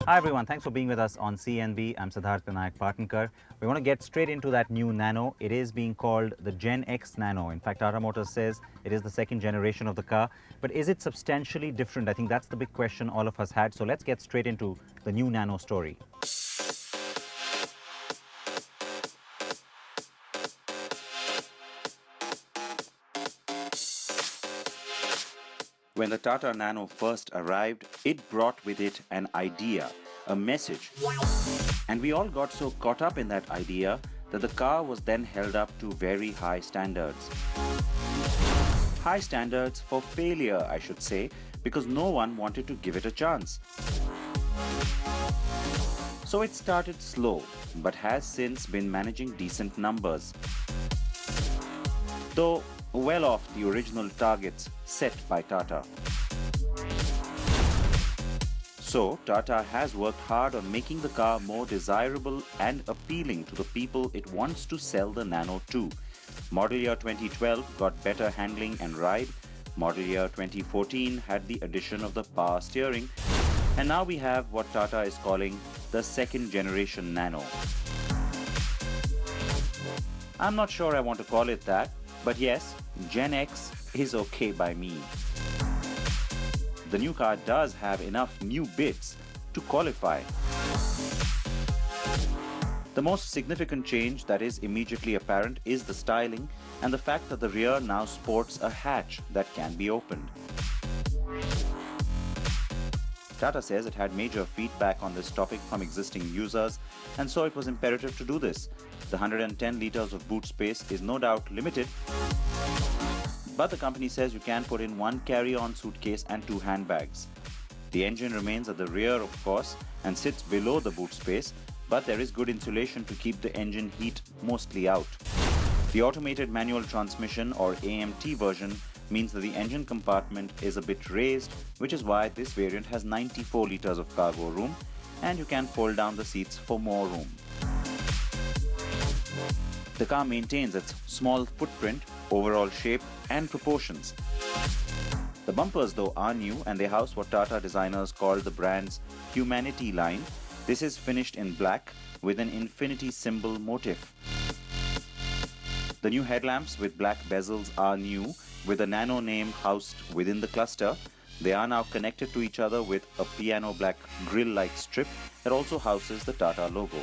Hi everyone, thanks for being with us on CNB. I'm Siddharth Vinayak Partnkar. We want to get straight into that new Nano. It is being called the Gen X Nano. In fact, Tata Motors says it is the second generation of the car. But is it substantially different? I think that's the big question all of us had. So let's get straight into the new Nano story. When the Tata Nano first arrived, it brought with it an idea, a message. And we all got so caught up in that idea that the car was then held up to very high standards. High standards for failure, I should say, because no one wanted to give it a chance. So it started slow, but has since been managing decent numbers. Though well off the original targets set by Tata. So, Tata has worked hard on making the car more desirable and appealing to the people it wants to sell the Nano to. Model year 2012 got better handling and ride. Model year 2014 had the addition of the power steering. And now we have what Tata is calling the second generation Nano. I'm not sure I want to call it that, but yes, Gen X is okay by me. The new car does have enough new bits to qualify. The most significant change that is immediately apparent is the styling and the fact that the rear now sports a hatch that can be opened. Tata says it had major feedback on this topic from existing users, and so it was imperative to do this. The 110 litres of boot space is no doubt limited, but the company says you can put in one carry-on suitcase and two handbags. The engine remains at the rear, of course, and sits below the boot space, but there is good insulation to keep the engine heat mostly out. The automated manual transmission or AMT version means that the engine compartment is a bit raised, which is why this variant has 94 litres of cargo room, and you can fold down the seats for more room. The car maintains its small footprint, overall shape and proportions. The bumpers though are new, and they house what Tata designers called the brand's Humanity line. This is finished in black with an infinity symbol motif. The new headlamps with black bezels are new, with a Nano name housed within the cluster. They are now connected to each other with a piano black grille-like strip that also houses the Tata logo.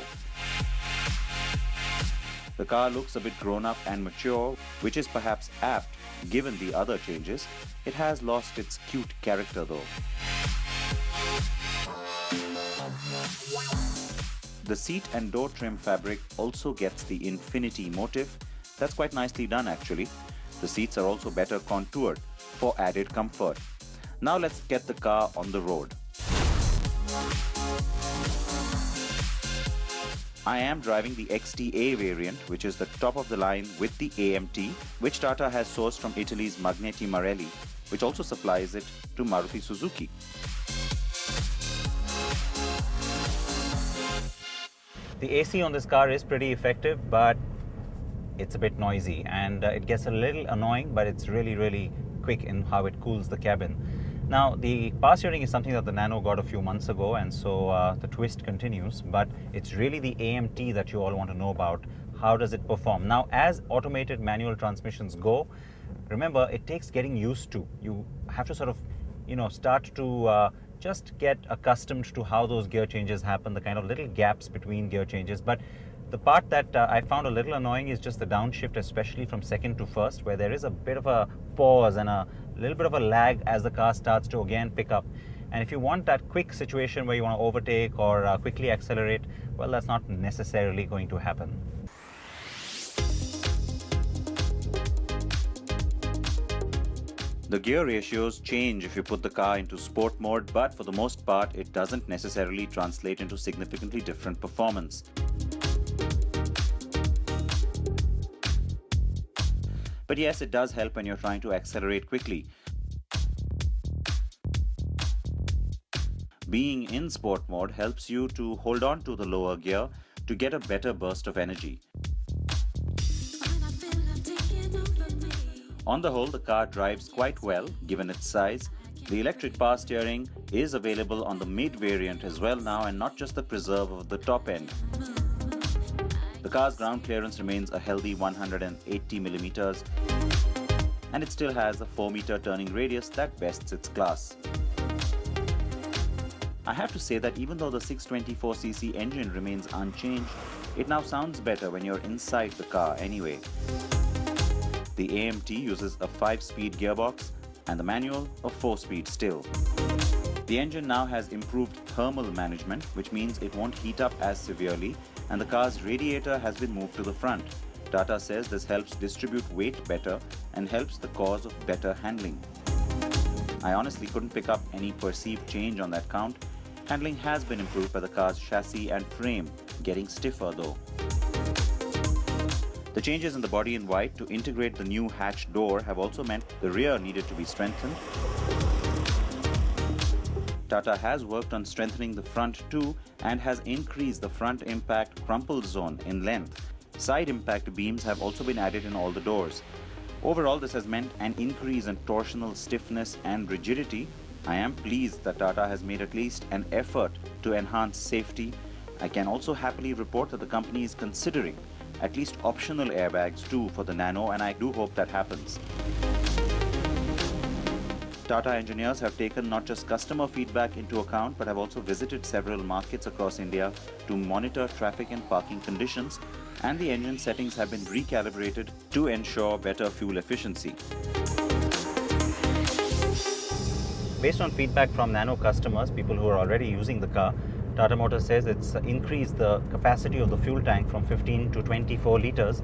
The car looks a bit grown up and mature, which is perhaps apt given the other changes. It has lost its cute character though. The seat and door trim fabric also gets the infinity motif. That's quite nicely done actually. The seats are also better contoured for added comfort. Now let's get the car on the road. I am driving the XTA variant, which is the top of the line with the AMT, which Tata has sourced from Italy's Magneti Marelli, which also supplies it to Maruti Suzuki. The AC on this car is pretty effective, but it's a bit noisy and it gets a little annoying, but it's really quick in how it cools the cabin. Now, the power steering is something that the Nano got a few months ago, and so the twist continues, but it's really the AMT that you all want to know about. How does it perform? Now, as automated manual transmissions go, remember, it takes getting used to. You have to sort of, start to just get accustomed to how those gear changes happen, the kind of little gaps between gear changes. But the part that I found a little annoying is just the downshift, especially from second to first, where there is a bit of a pause and a little bit of a lag as the car starts to again pick up. And if you want that quick situation where you want to overtake or quickly accelerate, well, that's not necessarily going to happen. The gear ratios change if you put the car into sport mode, but for the most part, it doesn't necessarily translate into significantly different performance. But yes, it does help when you're trying to accelerate quickly. Being in sport mode helps you to hold on to the lower gear to get a better burst of energy. On the whole, the car drives quite well given its size. The electric power steering is available on the mid variant as well now, and not just the preserve of the top end. The car's ground clearance remains a healthy 180 millimeters, and it still has a 4-meter turning radius that bests its class. I have to say that even though the 624cc engine remains unchanged, it now sounds better when you're inside the car anyway. The AMT uses a 5-speed gearbox and the manual a 4-speed still. The engine now has improved thermal management, which means it won't heat up as severely, and the car's radiator has been moved to the front. Tata says this helps distribute weight better and helps the cause of better handling. I honestly couldn't pick up any perceived change on that count. Handling has been improved by the car's chassis and frame, getting stiffer though. The changes in the body in white to integrate the new hatch door have also meant the rear needed to be strengthened. Tata has worked on strengthening the front too and has increased the front impact crumple zone in length. Side impact beams have also been added in all the doors. Overall, this has meant an increase in torsional stiffness and rigidity. I am pleased that Tata has made at least an effort to enhance safety. I can also happily report that the company is considering at least optional airbags too for the Nano, and I do hope that happens. Tata engineers have taken not just customer feedback into account but have also visited several markets across India to monitor traffic and parking conditions, and the engine settings have been recalibrated to ensure better fuel efficiency. Based on feedback from Nano customers, people who are already using the car, Tata Motors says it's increased the capacity of the fuel tank from 15 to 24 liters.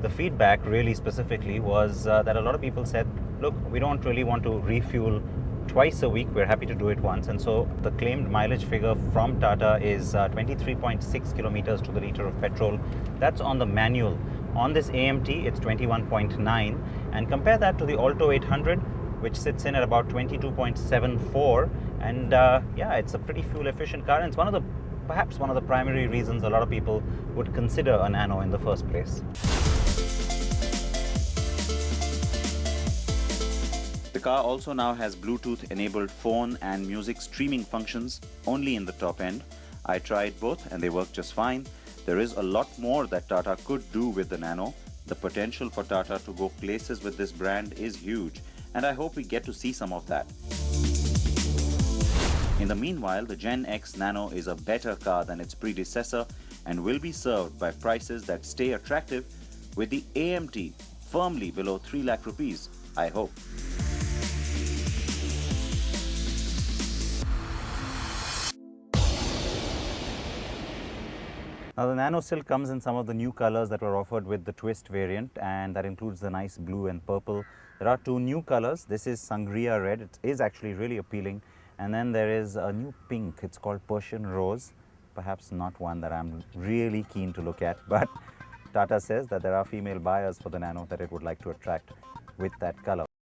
The feedback really specifically was that a lot of people said, look, we don't really want to refuel twice a week, we're happy to do it once. And so the claimed mileage figure from Tata is 23.6 kilometers to the liter of petrol. That's on the manual. On this AMT, it's 21.9. And compare that to the Alto 800, which sits in at about 22.74. And yeah, it's a pretty fuel efficient car, and it's perhaps one of the primary reasons a lot of people would consider a Nano in the first place. The car also now has Bluetooth enabled phone and music streaming functions only in the top end. I tried both and they work just fine. There is a lot more that Tata could do with the Nano. The potential for Tata to go places with this brand is huge, and I hope we get to see some of that. In the meanwhile, the Gen X Nano is a better car than its predecessor and will be served by prices that stay attractive, with the AMT firmly below 3 lakh rupees, I hope. Now the Nano still comes in some of the new colors that were offered with the Twist variant, and that includes the nice blue and purple. There are 2 new colors. This is Sangria Red. It is actually really appealing. And then there is a new pink. It's called Persian Rose. Perhaps not one that I'm really keen to look at, but Tata says that there are female buyers for the Nano that it would like to attract with that color.